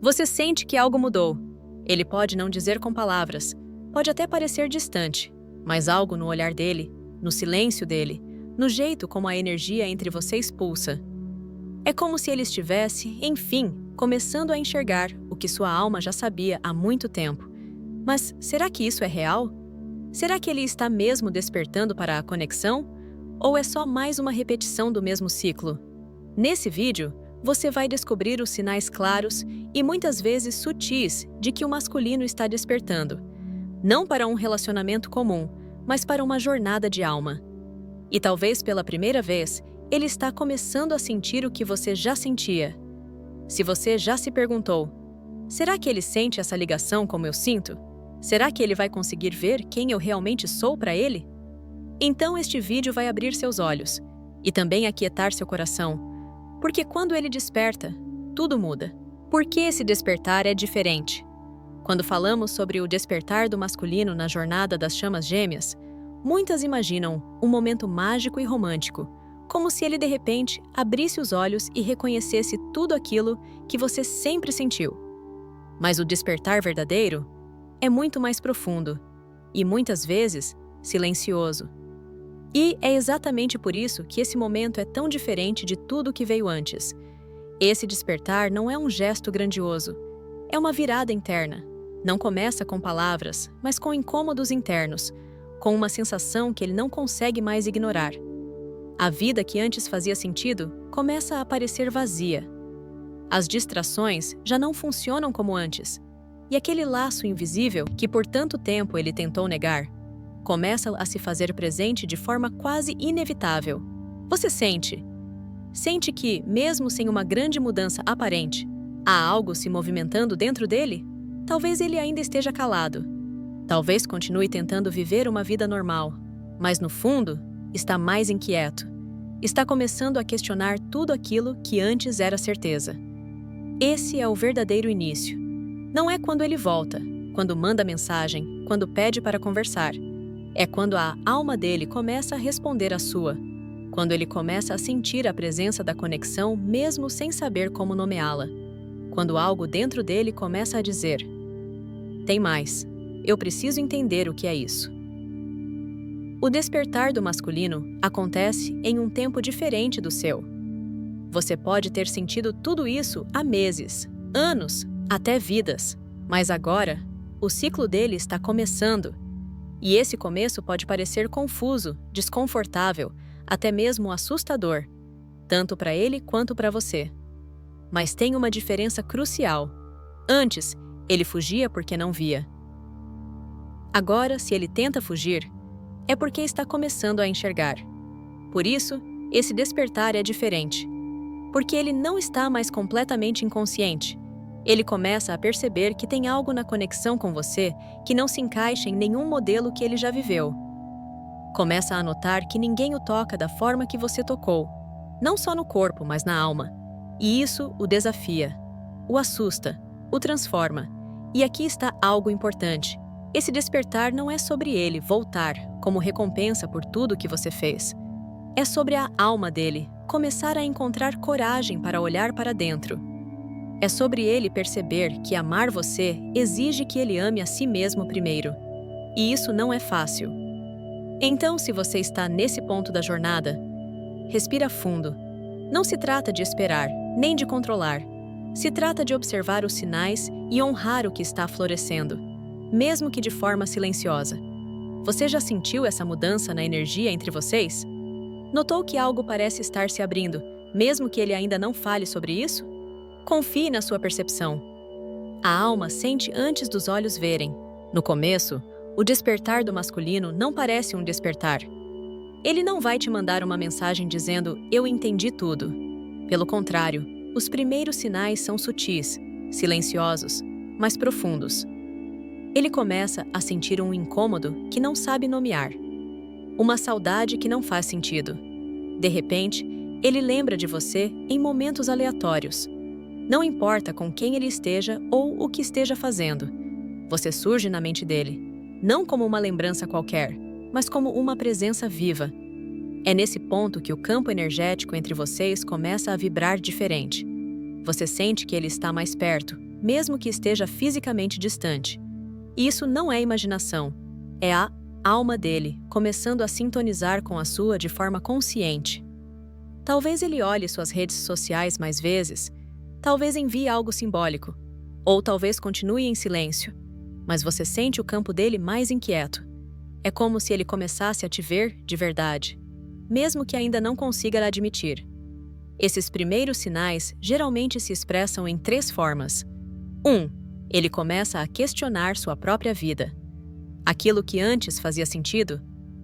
Você sente que algo mudou. Ele pode não dizer com palavras, pode até parecer distante, mas algo no olhar dele, no silêncio dele, no jeito como a energia entre vocês pulsa. É como se ele estivesse, enfim, começando a enxergar o que sua alma já sabia há muito tempo. Mas será que isso é real? Será que ele está mesmo despertando para a conexão? Ou é só mais uma repetição do mesmo ciclo? Nesse vídeo, você vai descobrir os sinais claros e muitas vezes sutis de que o masculino está despertando. Não para um relacionamento comum, mas para uma jornada de alma. E talvez pela primeira vez, ele está começando a sentir o que você já sentia. Se você já se perguntou, será que ele sente essa ligação como eu sinto? Será que ele vai conseguir ver quem eu realmente sou para ele? Então este vídeo vai abrir seus olhos e também aquietar seu coração, porque quando ele desperta, tudo muda. Por que esse despertar é diferente? Quando falamos sobre o despertar do masculino na jornada das chamas gêmeas, muitas imaginam um momento mágico e romântico, como se ele de repente abrisse os olhos e reconhecesse tudo aquilo que você sempre sentiu. Mas o despertar verdadeiro é muito mais profundo e, muitas vezes, silencioso. E é exatamente por isso que esse momento é tão diferente de tudo que veio antes. Esse despertar não é um gesto grandioso, é uma virada interna. Não começa com palavras, mas com incômodos internos, com uma sensação que ele não consegue mais ignorar. A vida que antes fazia sentido começa a parecer vazia. As distrações já não funcionam como antes. E aquele laço invisível que por tanto tempo ele tentou negar, começa a se fazer presente de forma quase inevitável. Você sente que, mesmo sem uma grande mudança aparente, há algo se movimentando dentro dele? Talvez ele ainda esteja calado. Talvez continue tentando viver uma vida normal, mas no fundo, está mais inquieto. Está começando a questionar tudo aquilo que antes era certeza. Esse é o verdadeiro início. Não é quando ele volta, quando manda mensagem, quando pede para conversar. É quando a alma dele começa a responder à sua. Quando ele começa a sentir a presença da conexão mesmo sem saber como nomeá-la. Quando algo dentro dele começa a dizer: tem mais, eu preciso entender o que é isso. O despertar do masculino acontece em um tempo diferente do seu. Você pode ter sentido tudo isso há meses, anos, até vidas, mas agora, o ciclo dele está começando. E esse começo pode parecer confuso, desconfortável, até mesmo assustador, tanto para ele quanto para você. Mas tem uma diferença crucial. Antes, ele fugia porque não via. Agora, se ele tenta fugir, é porque está começando a enxergar. Por isso, esse despertar é diferente. Porque ele não está mais completamente inconsciente. Ele começa a perceber que tem algo na conexão com você que não se encaixa em nenhum modelo que ele já viveu. Começa a notar que ninguém o toca da forma que você tocou, não só no corpo, mas na alma. E isso o desafia, o assusta, o transforma. E aqui está algo importante. Esse despertar não é sobre ele voltar como recompensa por tudo que você fez. É sobre a alma dele começar a encontrar coragem para olhar para dentro. É sobre ele perceber que amar você exige que ele ame a si mesmo primeiro. E isso não é fácil. Então, se você está nesse ponto da jornada, respira fundo. Não se trata de esperar, nem de controlar. Se trata de observar os sinais e honrar o que está florescendo, mesmo que de forma silenciosa. Você já sentiu essa mudança na energia entre vocês? Notou que algo parece estar se abrindo, mesmo que ele ainda não fale sobre isso? Confie na sua percepção. A alma sente antes dos olhos verem. No começo, o despertar do masculino não parece um despertar. Ele não vai te mandar uma mensagem dizendo, eu entendi tudo. Pelo contrário, os primeiros sinais são sutis, silenciosos, mas profundos. Ele começa a sentir um incômodo que não sabe nomear. Uma saudade que não faz sentido. De repente, ele lembra de você em momentos aleatórios. Não importa com quem ele esteja ou o que esteja fazendo. Você surge na mente dele, não como uma lembrança qualquer, mas como uma presença viva. É nesse ponto que o campo energético entre vocês começa a vibrar diferente. Você sente que ele está mais perto, mesmo que esteja fisicamente distante. E isso não é imaginação, é a alma dele começando a sintonizar com a sua de forma consciente. Talvez ele olhe suas redes sociais mais vezes, talvez envie algo simbólico, ou talvez continue em silêncio, mas você sente o campo dele mais inquieto. É como se ele começasse a te ver de verdade, mesmo que ainda não consiga admitir. Esses primeiros sinais geralmente se expressam em 3 formas. 1. Ele começa a questionar sua própria vida. Aquilo que antes fazia sentido,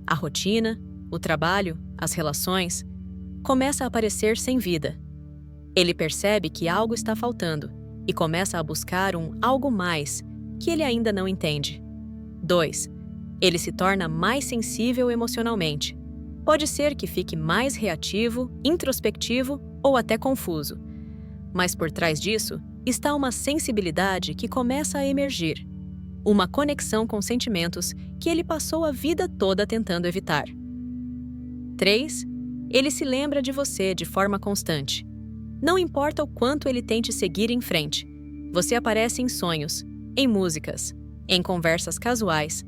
a rotina, o trabalho, as relações, começa a aparecer sem vida. Ele percebe que algo está faltando e começa a buscar um algo mais que ele ainda não entende. 2. Ele se torna mais sensível emocionalmente. Pode ser que fique mais reativo, introspectivo ou até confuso. Mas por trás disso está uma sensibilidade que começa a emergir. Uma conexão com sentimentos que ele passou a vida toda tentando evitar. 3. Ele se lembra de você de forma constante. Não importa o quanto ele tente seguir em frente, você aparece em sonhos, em músicas, em conversas casuais.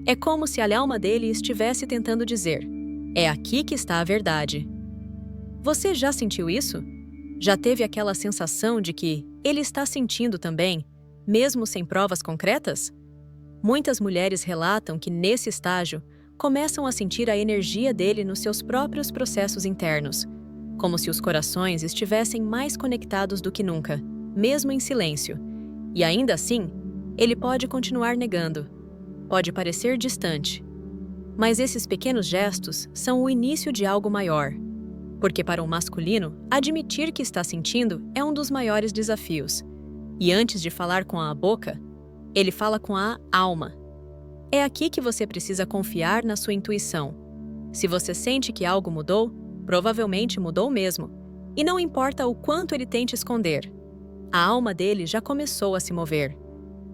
É como se a alma dele estivesse tentando dizer: é aqui que está a verdade. Você já sentiu isso? Já teve aquela sensação de que ele está sentindo também, mesmo sem provas concretas? Muitas mulheres relatam que, nesse estágio, começam a sentir a energia dele nos seus próprios processos internos, como se os corações estivessem mais conectados do que nunca, mesmo em silêncio. E ainda assim, ele pode continuar negando. Pode parecer distante. Mas esses pequenos gestos são o início de algo maior. Porque para o masculino, admitir que está sentindo é um dos maiores desafios. E antes de falar com a boca, ele fala com a alma. É aqui que você precisa confiar na sua intuição. Se você sente que algo mudou, provavelmente mudou mesmo. E não importa o quanto ele tente esconder. A alma dele já começou a se mover.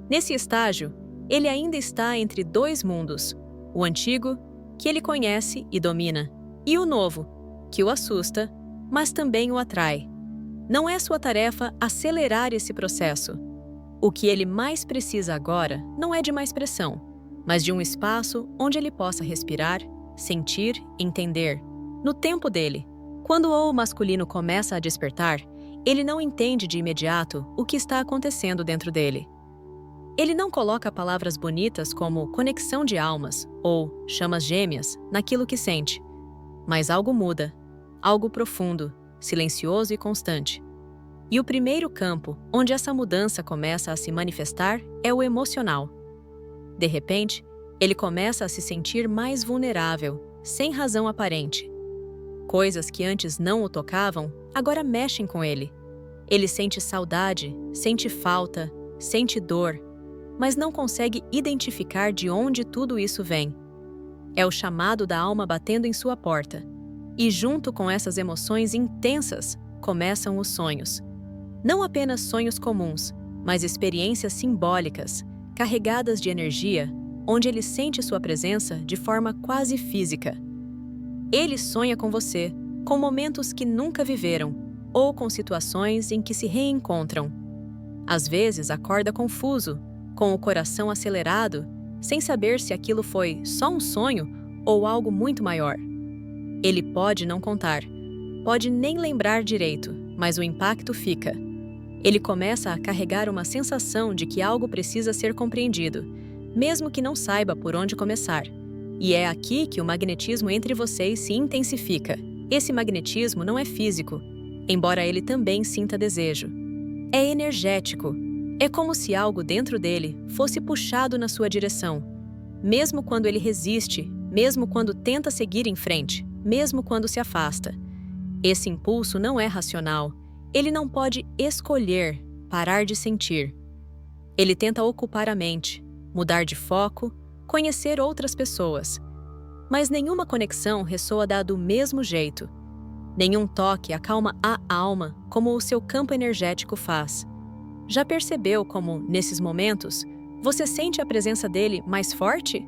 Nesse estágio, ele ainda está entre 2 mundos. O antigo, que ele conhece e domina, e o novo, que o assusta, mas também o atrai. Não é sua tarefa acelerar esse processo. O que ele mais precisa agora não é de mais pressão, mas de um espaço onde ele possa respirar, sentir, entender, no tempo dele. Quando o masculino começa a despertar, ele não entende de imediato o que está acontecendo dentro dele. Ele não coloca palavras bonitas como conexão de almas ou chamas gêmeas naquilo que sente, mas algo muda, algo profundo, silencioso e constante. E o primeiro campo onde essa mudança começa a se manifestar é o emocional. De repente, ele começa a se sentir mais vulnerável, sem razão aparente. Coisas que antes não o tocavam, agora mexem com ele. Ele sente saudade, sente falta, sente dor, mas não consegue identificar de onde tudo isso vem. É o chamado da alma batendo em sua porta. E junto com essas emoções intensas, começam os sonhos. Não apenas sonhos comuns, mas experiências simbólicas, carregadas de energia, onde ele sente sua presença de forma quase física. Ele sonha com você, com momentos que nunca viveram, ou com situações em que se reencontram. Às vezes acorda confuso, com o coração acelerado, sem saber se aquilo foi só um sonho ou algo muito maior. Ele pode não contar, pode nem lembrar direito, mas o impacto fica. Ele começa a carregar uma sensação de que algo precisa ser compreendido, mesmo que não saiba por onde começar. E é aqui que o magnetismo entre vocês se intensifica. Esse magnetismo não é físico, embora ele também sinta desejo. É energético. É como se algo dentro dele fosse puxado na sua direção, mesmo quando ele resiste, mesmo quando tenta seguir em frente, mesmo quando se afasta. Esse impulso não é racional. Ele não pode escolher parar de sentir. Ele tenta ocupar a mente, mudar de foco, conhecer outras pessoas. Mas nenhuma conexão ressoa do mesmo jeito. Nenhum toque acalma a alma como o seu campo energético faz. Já percebeu como, nesses momentos, você sente a presença dele mais forte?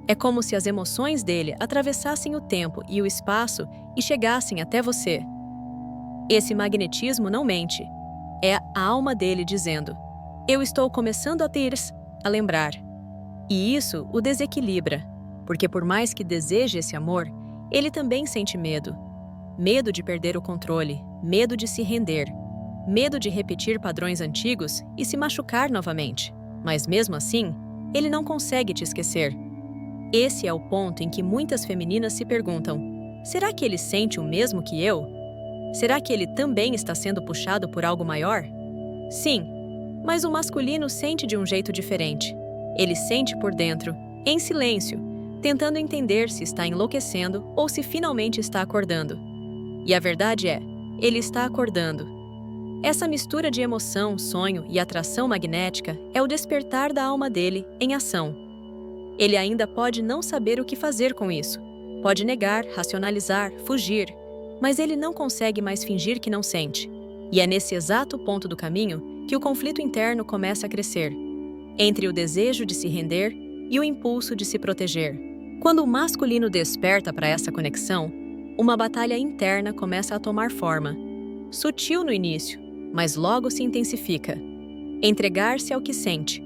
É como se as emoções dele atravessassem o tempo e o espaço e chegassem até você. Esse magnetismo não mente. É a alma dele dizendo: eu estou começando a lembrar. E isso o desequilibra, porque por mais que deseje esse amor, ele também sente medo. Medo de perder o controle, medo de se render, medo de repetir padrões antigos e se machucar novamente. Mas mesmo assim, ele não consegue te esquecer. Esse é o ponto em que muitas femininas se perguntam: será que ele sente o mesmo que eu? Será que ele também está sendo puxado por algo maior? Sim, mas o masculino sente de um jeito diferente. Ele sente por dentro, em silêncio, tentando entender se está enlouquecendo ou se finalmente está acordando. E a verdade é, ele está acordando. Essa mistura de emoção, sonho e atração magnética é o despertar da alma dele em ação. Ele ainda pode não saber o que fazer com isso. Pode negar, racionalizar, fugir, mas ele não consegue mais fingir que não sente. E é nesse exato ponto do caminho que o conflito interno começa a crescer, entre o desejo de se render e o impulso de se proteger. Quando o masculino desperta para essa conexão, uma batalha interna começa a tomar forma. Sutil no início, mas logo se intensifica. Entregar-se ao que sente,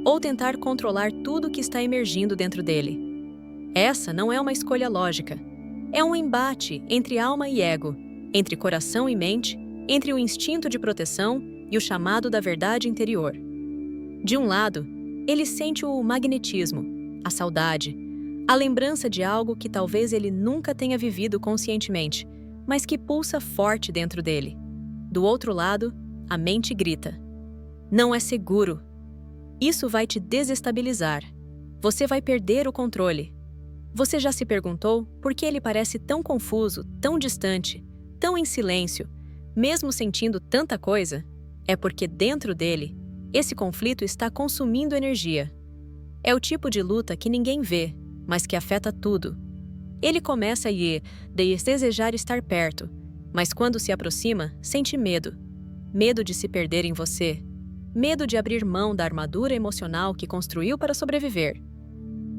ou tentar controlar tudo que está emergindo dentro dele. Essa não é uma escolha lógica. É um embate entre alma e ego, entre coração e mente, entre o instinto de proteção e o chamado da verdade interior. De um lado, ele sente o magnetismo, a saudade, a lembrança de algo que talvez ele nunca tenha vivido conscientemente, mas que pulsa forte dentro dele. Do outro lado, a mente grita: não é seguro. Isso vai te desestabilizar. Você vai perder o controle. Você já se perguntou por que ele parece tão confuso, tão distante, tão em silêncio, mesmo sentindo tanta coisa? É porque dentro dele, esse conflito está consumindo energia. É o tipo de luta que ninguém vê, mas que afeta tudo. Ele começa a desejar estar perto, mas quando se aproxima, sente medo. Medo de se perder em você. Medo de abrir mão da armadura emocional que construiu para sobreviver.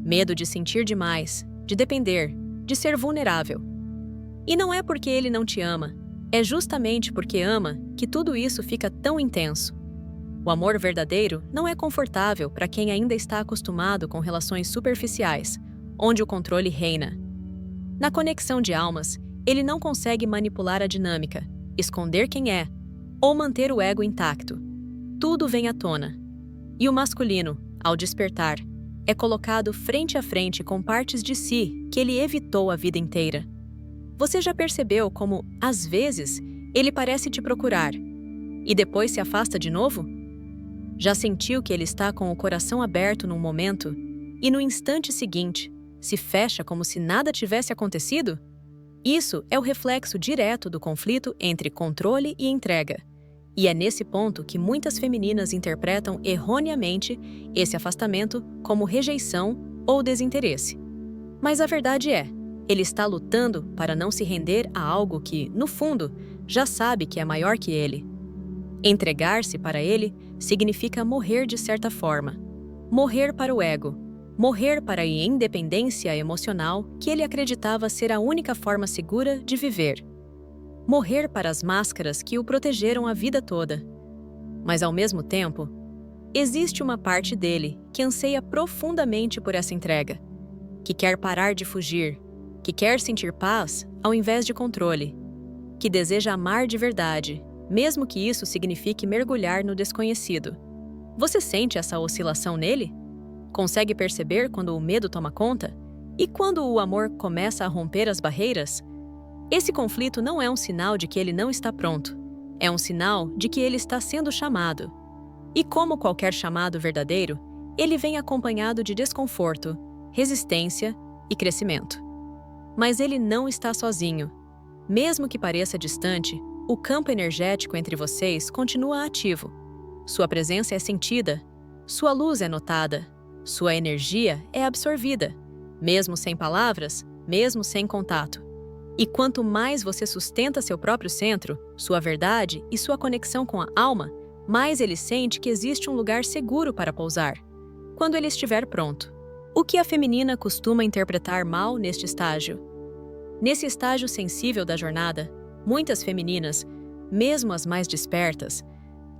Medo de sentir demais, de depender, de ser vulnerável. E não é porque ele não te ama, é justamente porque ama que tudo isso fica tão intenso. O amor verdadeiro não é confortável para quem ainda está acostumado com relações superficiais, onde o controle reina. Na conexão de almas, ele não consegue manipular a dinâmica, esconder quem é, ou manter o ego intacto. Tudo vem à tona. E o masculino, ao despertar, é colocado frente a frente com partes de si que ele evitou a vida inteira. Você já percebeu como, às vezes, ele parece te procurar e depois se afasta de novo? Já sentiu que ele está com o coração aberto num momento e no instante seguinte se fecha como se nada tivesse acontecido? Isso é o reflexo direto do conflito entre controle e entrega. E é nesse ponto que muitas femininas interpretam erroneamente esse afastamento como rejeição ou desinteresse. Mas a verdade é, ele está lutando para não se render a algo que, no fundo, já sabe que é maior que ele. Entregar-se para ele significa morrer de certa forma. Morrer para o ego. Morrer para a independência emocional que ele acreditava ser a única forma segura de viver. Morrer para as máscaras que o protegeram a vida toda. Mas, ao mesmo tempo, existe uma parte dele que anseia profundamente por essa entrega, que quer parar de fugir, que quer sentir paz ao invés de controle, que deseja amar de verdade, mesmo que isso signifique mergulhar no desconhecido. Você sente essa oscilação nele? Consegue perceber quando o medo toma conta? E quando o amor começa a romper as barreiras? Esse conflito não é um sinal de que ele não está pronto. É um sinal de que ele está sendo chamado. E como qualquer chamado verdadeiro, ele vem acompanhado de desconforto, resistência e crescimento. Mas ele não está sozinho. Mesmo que pareça distante, o campo energético entre vocês continua ativo. Sua presença é sentida, sua luz é notada, sua energia é absorvida, mesmo sem palavras, mesmo sem contato. E quanto mais você sustenta seu próprio centro, sua verdade e sua conexão com a alma, mais ele sente que existe um lugar seguro para pousar, quando ele estiver pronto. O que a feminina costuma interpretar mal neste estágio? Nesse estágio sensível da jornada, muitas femininas, mesmo as mais despertas,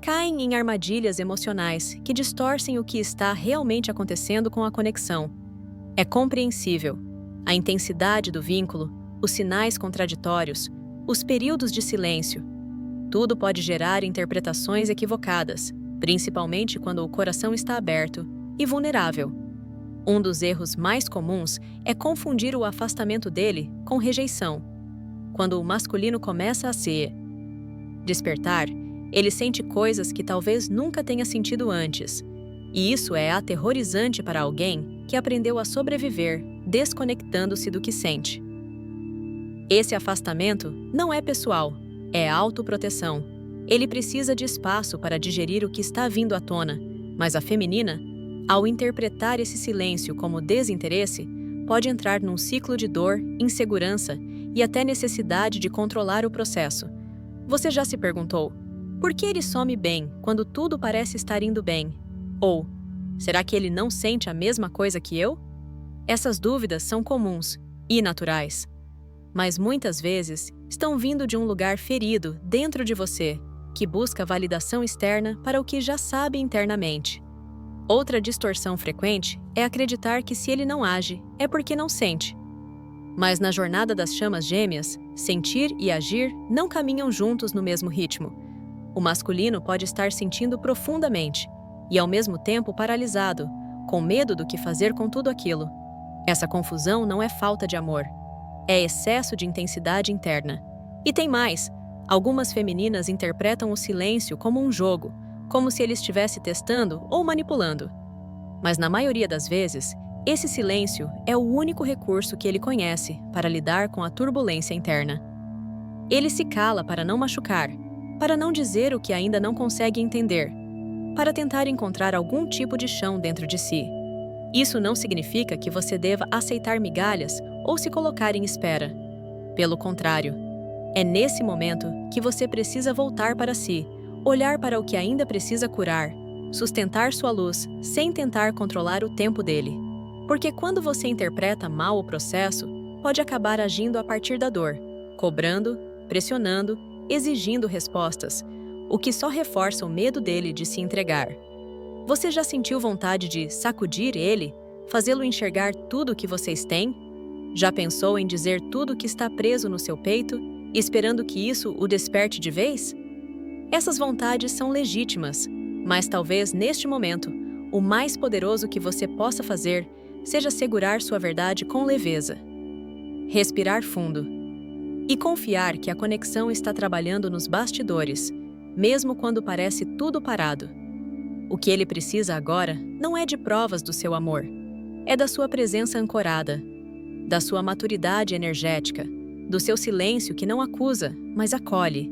caem em armadilhas emocionais que distorcem o que está realmente acontecendo com a conexão. É compreensível. A intensidade do vínculo, os sinais contraditórios, os períodos de silêncio, tudo pode gerar interpretações equivocadas, principalmente quando o coração está aberto e vulnerável. Um dos erros mais comuns é confundir o afastamento dele com rejeição. Quando o masculino começa a se despertar, ele sente coisas que talvez nunca tenha sentido antes. E isso é aterrorizante para alguém que aprendeu a sobreviver desconectando-se do que sente. Esse afastamento não é pessoal, é autoproteção. Ele precisa de espaço para digerir o que está vindo à tona, mas a feminina, ao interpretar esse silêncio como desinteresse, pode entrar num ciclo de dor, insegurança e até necessidade de controlar o processo. Você já se perguntou: por que ele some bem quando tudo parece estar indo bem? Ou, será que ele não sente a mesma coisa que eu? Essas dúvidas são comuns e naturais, mas muitas vezes estão vindo de um lugar ferido dentro de você, que busca validação externa para o que já sabe internamente. Outra distorção frequente é acreditar que se ele não age, é porque não sente. Mas na jornada das chamas gêmeas, sentir e agir não caminham juntos no mesmo ritmo. O masculino pode estar sentindo profundamente e, ao mesmo tempo, paralisado, com medo do que fazer com tudo aquilo. Essa confusão não é falta de amor, é excesso de intensidade interna. E tem mais: algumas femininas interpretam o silêncio como um jogo, como se ele estivesse testando ou manipulando. Mas na maioria das vezes, esse silêncio é o único recurso que ele conhece para lidar com a turbulência interna. Ele se cala para não machucar, para não dizer o que ainda não consegue entender, para tentar encontrar algum tipo de chão dentro de si. Isso não significa que você deva aceitar migalhas ou se colocar em espera. Pelo contrário, é nesse momento que você precisa voltar para si, olhar para o que ainda precisa curar, sustentar sua luz sem tentar controlar o tempo dele. Porque quando você interpreta mal o processo, pode acabar agindo a partir da dor, cobrando, pressionando, exigindo respostas, o que só reforça o medo dele de se entregar. Você já sentiu vontade de sacudir ele, fazê-lo enxergar tudo o que vocês têm? Já pensou em dizer tudo o que está preso no seu peito, esperando que isso o desperte de vez? Essas vontades são legítimas, mas talvez neste momento, o mais poderoso que você possa fazer seja segurar sua verdade com leveza. Respirar fundo e confiar que a conexão está trabalhando nos bastidores, mesmo quando parece tudo parado. O que ele precisa agora não é de provas do seu amor, é da sua presença ancorada, da sua maturidade energética, do seu silêncio que não acusa, mas acolhe.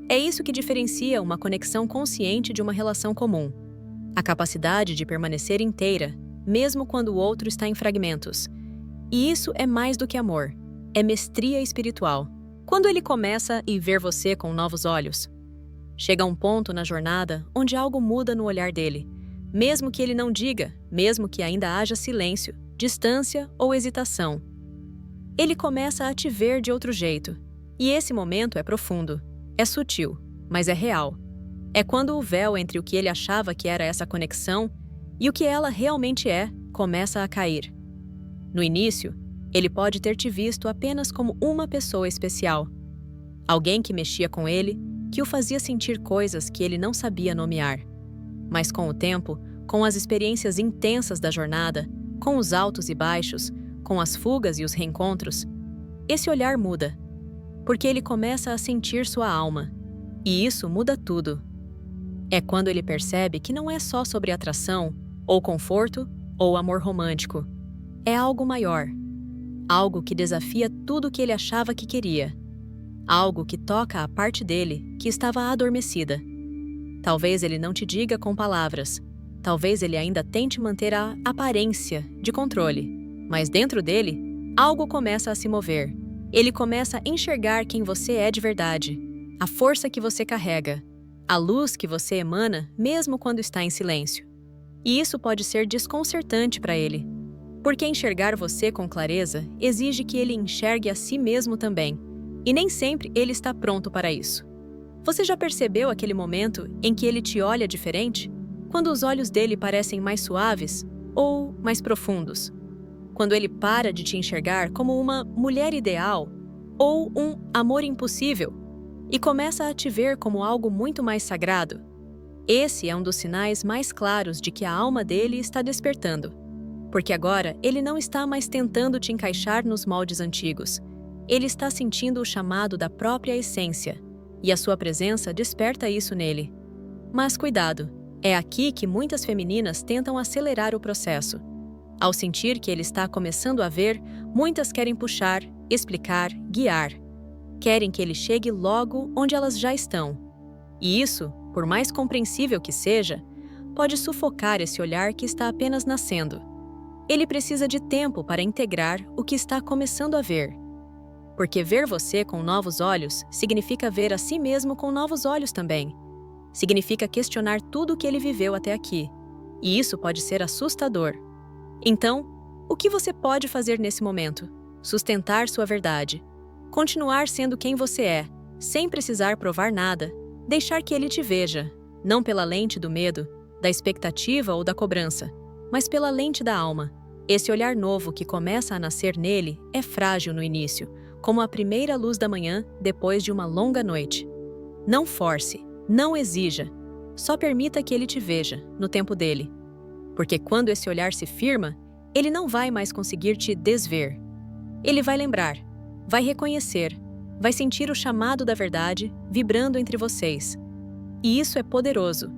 É isso que diferencia uma conexão consciente de uma relação comum. A capacidade de permanecer inteira, mesmo quando o outro está em fragmentos. E isso é mais do que amor, é mestria espiritual. Quando ele começa a ver você com novos olhos, chega um ponto na jornada onde algo muda no olhar dele, mesmo que ele não diga, mesmo que ainda haja silêncio, distância ou hesitação. Ele começa a te ver de outro jeito, e esse momento é profundo, é sutil, mas é real. É quando o véu entre o que ele achava que era essa conexão e o que ela realmente é começa a cair. No início, ele pode ter te visto apenas como uma pessoa especial, alguém que mexia com ele, que o fazia sentir coisas que ele não sabia nomear. Mas com o tempo, com as experiências intensas da jornada, com os altos e baixos, com as fugas e os reencontros, esse olhar muda, porque ele começa a sentir sua alma, e isso muda tudo. É quando ele percebe que não é só sobre atração, ou conforto, ou amor romântico. É algo maior, algo que desafia tudo o que ele achava que queria, algo que toca a parte dele que estava adormecida. Talvez ele não te diga com palavras, talvez ele ainda tente manter a aparência de controle, mas dentro dele, algo começa a se mover. Ele começa a enxergar quem você é de verdade, a força que você carrega, a luz que você emana mesmo quando está em silêncio. E isso pode ser desconcertante para ele, porque enxergar você com clareza exige que ele enxergue a si mesmo também, e nem sempre ele está pronto para isso. Você já percebeu aquele momento em que ele te olha diferente? Quando os olhos dele parecem mais suaves ou mais profundos? Quando ele para de te enxergar como uma mulher ideal ou um amor impossível e começa a te ver como algo muito mais sagrado? Esse é um dos sinais mais claros de que a alma dele está despertando. Porque agora ele não está mais tentando te encaixar nos moldes antigos. Ele está sentindo o chamado da própria essência, e a sua presença desperta isso nele. Mas cuidado, é aqui que muitas femininas tentam acelerar o processo. Ao sentir que ele está começando a ver, muitas querem puxar, explicar, guiar. Querem que ele chegue logo onde elas já estão. E isso, por mais compreensível que seja, pode sufocar esse olhar que está apenas nascendo. Ele precisa de tempo para integrar o que está começando a ver. Porque ver você com novos olhos significa ver a si mesmo com novos olhos também. Significa questionar tudo o que ele viveu até aqui. E isso pode ser assustador. Então, o que você pode fazer nesse momento? Sustentar sua verdade. Continuar sendo quem você é, sem precisar provar nada. Deixar que ele te veja, não pela lente do medo, da expectativa ou da cobrança, mas pela lente da alma. Esse olhar novo que começa a nascer nele é frágil no início, como a primeira luz da manhã depois de uma longa noite. Não force, não exija, só permita que ele te veja, no tempo dele. Porque quando esse olhar se firma, ele não vai mais conseguir te desver. Ele vai lembrar, vai reconhecer, vai sentir o chamado da verdade vibrando entre vocês. E isso é poderoso,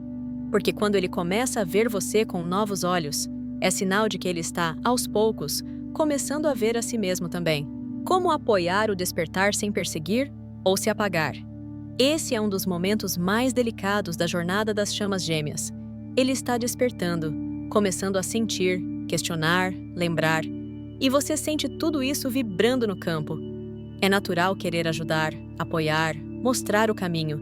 porque quando ele começa a ver você com novos olhos, é sinal de que ele está, aos poucos, começando a ver a si mesmo também. Como apoiar o despertar sem perseguir ou se apagar? Esse é um dos momentos mais delicados da jornada das chamas gêmeas. Ele está despertando, começando a sentir, questionar, lembrar, e você sente tudo isso vibrando no campo. É natural querer ajudar, apoiar, mostrar o caminho.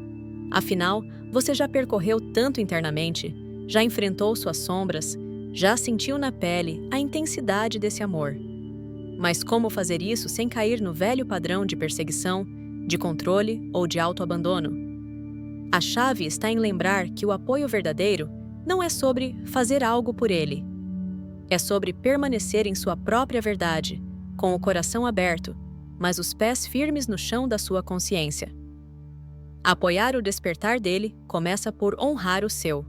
Afinal, você já percorreu tanto internamente, já enfrentou suas sombras, já sentiu na pele a intensidade desse amor. Mas como fazer isso sem cair no velho padrão de perseguição, de controle ou de autoabandono? A chave está em lembrar que o apoio verdadeiro não é sobre fazer algo por ele. É sobre permanecer em sua própria verdade, com o coração aberto, mas os pés firmes no chão da sua consciência. Apoiar o despertar dele começa por honrar o seu.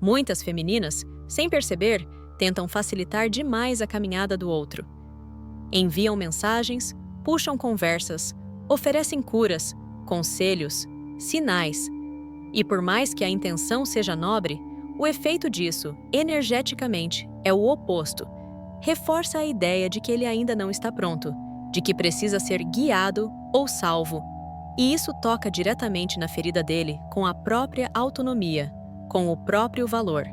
Muitas femininas, sem perceber, tentam facilitar demais a caminhada do outro. Enviam mensagens, puxam conversas, oferecem curas, conselhos, sinais. E por mais que a intenção seja nobre, o efeito disso, energeticamente, é o oposto. Reforça a ideia de que ele ainda não está pronto, de que precisa ser guiado ou salvo. E isso toca diretamente na ferida dele com a própria autonomia, com o próprio valor.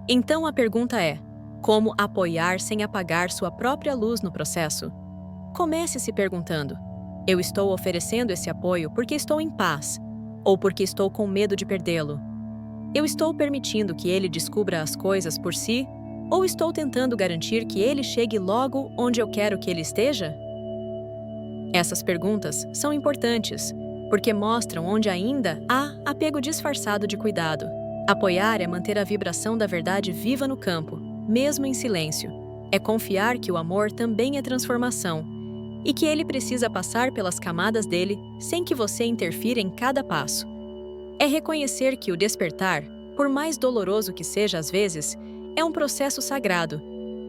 Então a pergunta é: como apoiar sem apagar sua própria luz no processo? Comece se perguntando: eu estou oferecendo esse apoio porque estou em paz, ou porque estou com medo de perdê-lo? Eu estou permitindo que ele descubra as coisas por si, ou estou tentando garantir que ele chegue logo onde eu quero que ele esteja? Essas perguntas são importantes, porque mostram onde ainda há apego disfarçado de cuidado. Apoiar é manter a vibração da verdade viva no campo, mesmo em silêncio. É confiar que o amor também é transformação e que ele precisa passar pelas camadas dele sem que você interfira em cada passo. É reconhecer que o despertar, por mais doloroso que seja às vezes, é um processo sagrado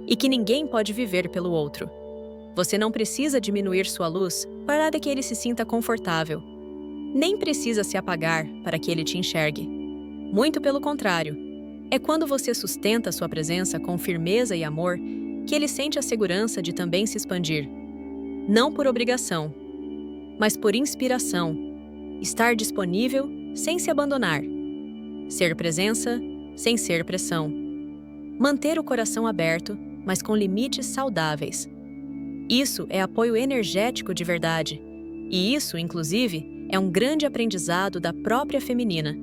e que ninguém pode viver pelo outro. Você não precisa diminuir sua luz para que ele se sinta confortável. Nem precisa se apagar para que ele te enxergue. Muito pelo contrário, é quando você sustenta sua presença com firmeza e amor que ele sente a segurança de também se expandir. Não por obrigação, mas por inspiração. Estar disponível sem se abandonar. Ser presença sem ser pressão. Manter o coração aberto, mas com limites saudáveis. Isso é apoio energético de verdade. E isso, inclusive, é um grande aprendizado da própria feminina.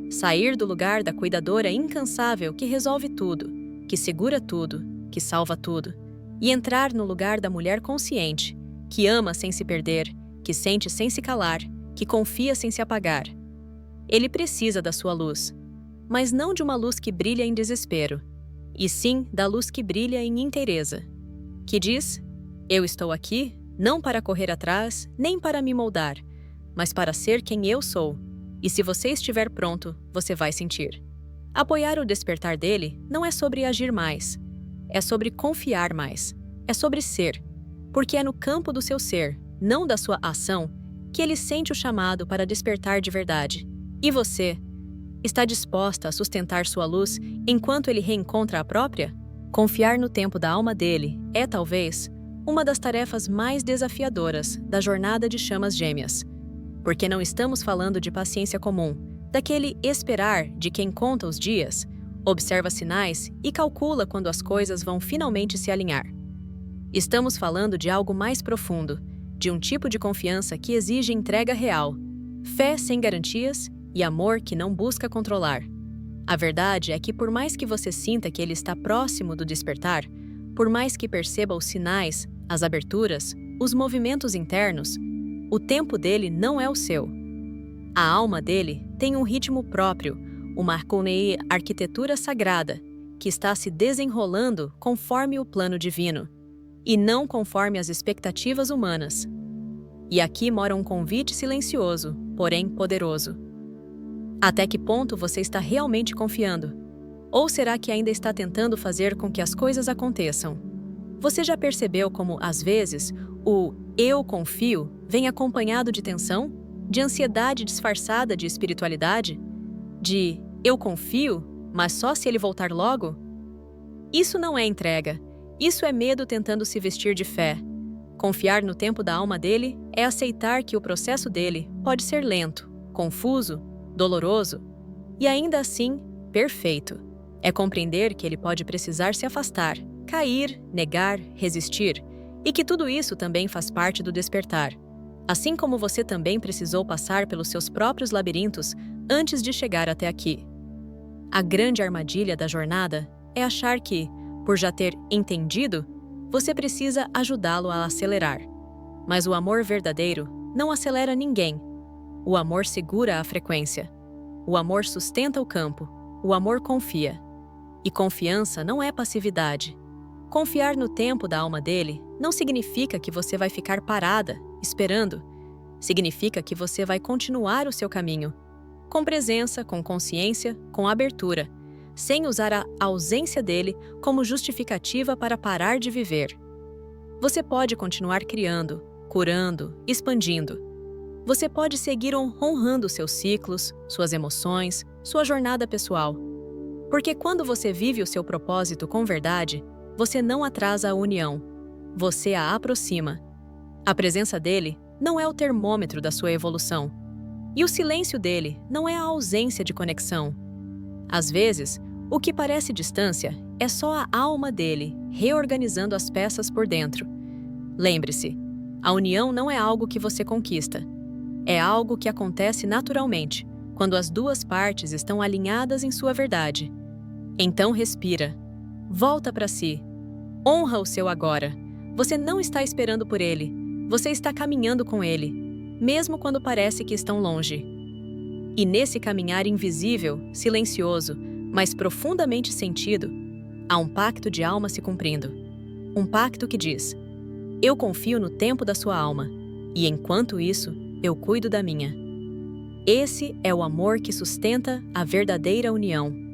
Sair do lugar da cuidadora incansável que resolve tudo, que segura tudo, que salva tudo. E entrar no lugar da mulher consciente, que ama sem se perder, que sente sem se calar, que confia sem se apagar. Ele precisa da sua luz, mas não de uma luz que brilha em desespero, e sim da luz que brilha em inteireza, que diz: eu estou aqui não para correr atrás, nem para me moldar, mas para ser quem eu sou, e se você estiver pronto, você vai sentir. Apoiar o despertar dele não é sobre agir mais, é sobre confiar mais, é sobre ser, porque é no campo do seu ser, não da sua ação, que ele sente o chamado para despertar de verdade. E você? Está disposta a sustentar sua luz enquanto ele reencontra a própria? Confiar no tempo da alma dele é, talvez, uma das tarefas mais desafiadoras da jornada de chamas gêmeas. Porque não estamos falando de paciência comum, daquele esperar de quem conta os dias, observa sinais e calcula quando as coisas vão finalmente se alinhar. Estamos falando de algo mais profundo, de um tipo de confiança que exige entrega real, fé sem garantias e amor que não busca controlar. A verdade é que por mais que você sinta que ele está próximo do despertar, por mais que perceba os sinais, as aberturas, os movimentos internos, o tempo dele não é o seu. A alma dele tem um ritmo próprio, uma arquitetura sagrada, que está se desenrolando conforme o plano divino, e não conforme as expectativas humanas. E aqui mora um convite silencioso, porém poderoso. Até que ponto você está realmente confiando? Ou será que ainda está tentando fazer com que as coisas aconteçam? Você já percebeu como, às vezes, o "eu confio" vem acompanhado de tensão, de ansiedade disfarçada de espiritualidade? De "eu confio, mas só se ele voltar logo"? Isso não é entrega. Isso é medo tentando se vestir de fé. Confiar no tempo da alma dele é aceitar que o processo dele pode ser lento, confuso, doloroso e ainda assim perfeito. É compreender que ele pode precisar se afastar, cair, negar, resistir, e que tudo isso também faz parte do despertar. Assim como você também precisou passar pelos seus próprios labirintos antes de chegar até aqui. A grande armadilha da jornada é achar que, por já ter entendido, você precisa ajudá-lo a acelerar. Mas o amor verdadeiro não acelera ninguém. O amor segura a frequência. O amor sustenta o campo. O amor confia. E confiança não é passividade. Confiar no tempo da alma dele não significa que você vai ficar parada, esperando. Significa que você vai continuar o seu caminho, com presença, com consciência, com abertura, sem usar a ausência dele como justificativa para parar de viver. Você pode continuar criando, curando, expandindo. Você pode seguir honrando seus ciclos, suas emoções, sua jornada pessoal. Porque quando você vive o seu propósito com verdade, você não atrasa a união, você a aproxima. A presença dele não é o termômetro da sua evolução. E o silêncio dele não é a ausência de conexão. Às vezes, o que parece distância é só a alma dele reorganizando as peças por dentro. Lembre-se, a união não é algo que você conquista. É algo que acontece naturalmente, quando as duas partes estão alinhadas em sua verdade. Então respira. Volta para si. Honra o seu agora. Você não está esperando por ele. Você está caminhando com ele, mesmo quando parece que estão longe. E nesse caminhar invisível, silencioso, mas profundamente sentido, há um pacto de alma se cumprindo. Um pacto que diz: eu confio no tempo da sua alma, e enquanto isso, eu cuido da minha. Esse é o amor que sustenta a verdadeira união.